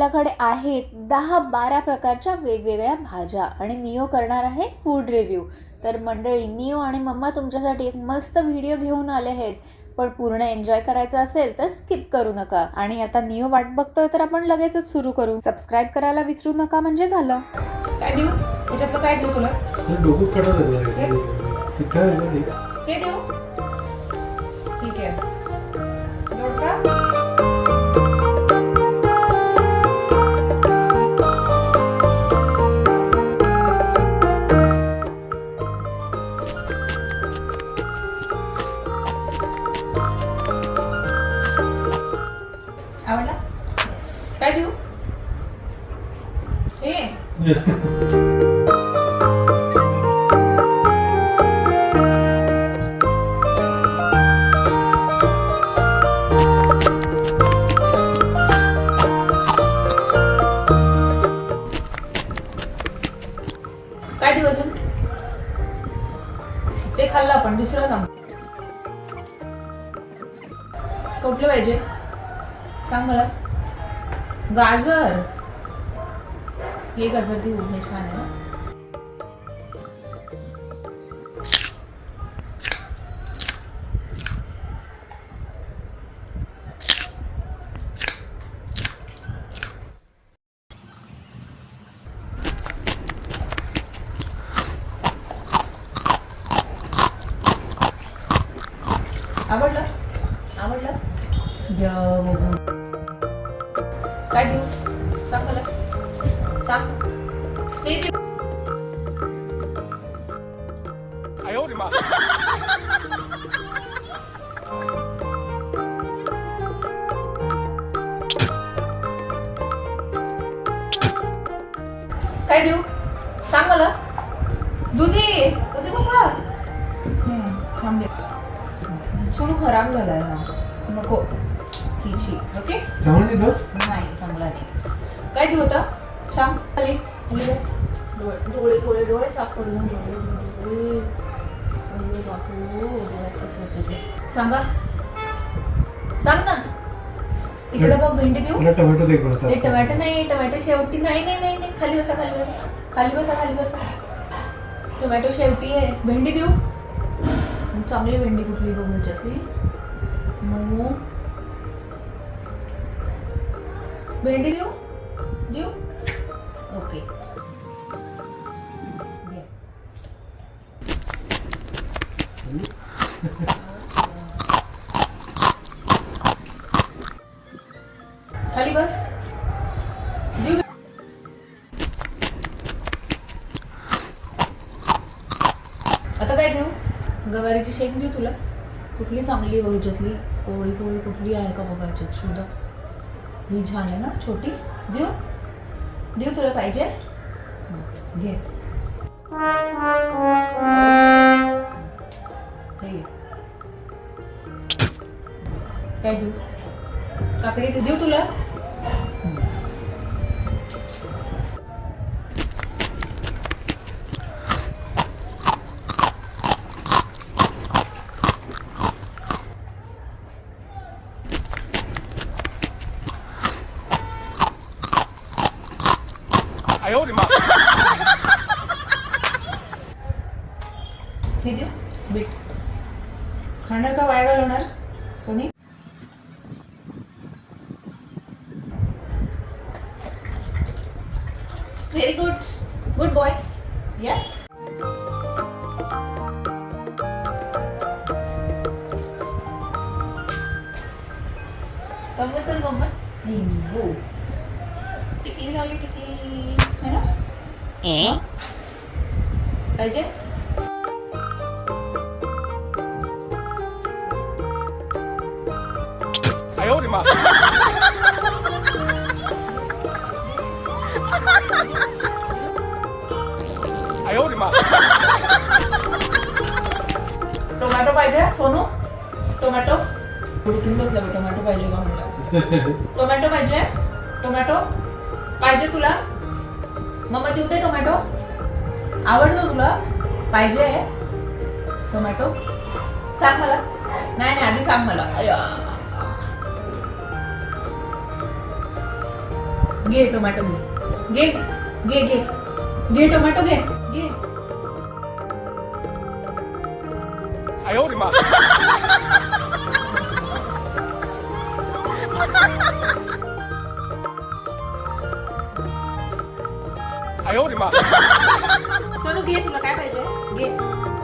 आपल्याकडे आहेत 10-12 प्रकारच्या वेगवेगळ्या भाज्या आणि नियो करणार आहे फूड रिव्ह्यू. तर मंडळी, नियो आणि मम्मा तुमच्यासाठी एक मस्त व्हिडिओ घेऊन आले आहेत, पण पूर्ण एन्जॉय करायचं असेल तर स्किप करू नका. आणि आता नियो वाट बघतोय तर आपण लगेचच सुरू करू. सबस्क्राईब करायला विसरू नका म्हणजे झालं. काय देऊ त्याच्यातलं? काय देऊ तुला? डोकं कडक आहे तिथं आहे ना ते. हे देऊ? ठीक आहे. दोडका? आवडला? काय देऊ? हे काय देऊ अजून? ते खाल्लं आपण. दुसरं सांग. कुठलं पाहिजे सांग मला. गाजर. हे गाजर देऊ. हे छान आहे ना. आवडलं? आवडलं? काय देऊ सांग मला. सांग. ते देऊ. काय देऊ सांग मला. दुधी. दुधी पकडा. थांब दे. सोनू खराब झालाय हा. नको. छी. ओके. चांगली तर नाही, चांगला नाही. काय देऊ होता सांग. खाली डोळे थोडे डोळे साफ करून सांगा. सांग ना. इकडे बघ. भेंडी देऊ? तुला टोमॅटो दे बरं. ते टोमॅटो नाही. टोमॅटो शेवटी. नाही. खाली बसा. खाली बसा. टोमॅटो शेवटी आहे. भेंडी देऊ? चांगली भेंडी कुठली बघू ह्याच्यातली. मोमो. भेंडी देऊ? ओके. खाली बस. देऊ? आता काय देऊ? गवारीची शेंग देऊ तुला? कुठली चांगली बघ ह्याच्यातली. कोवळी कुठली आहे का बघा ह्याच्यात. सुद्धा ही छान आहे ना. छोटी. देऊ तुला पाहिजे? घे. काय देऊ? काकडी देऊ तुला? हे देऊ? बीट खाणार का वाया घालवणार Soni? Very good boy. Yes. गंमत. लिंबू. टिकली लावली. है ना? पाहिजे? टोमॅटो पाहिजे सोनू? टोमॅटो उडकून बसला. टोमॅटो पाहिजे का म्हणलं. टोमॅटो पाहिजे तुला? मम्मा देऊ दे टोमॅटो? आवडतो तुला? पाहिजे टोमॅटो? सांग मला. नाही आधी सांग मला. घे टोमॅटो घे घे घे घे घे टोमॅटो घे घे. सोनू घे, तुला काय पाहिजे घे.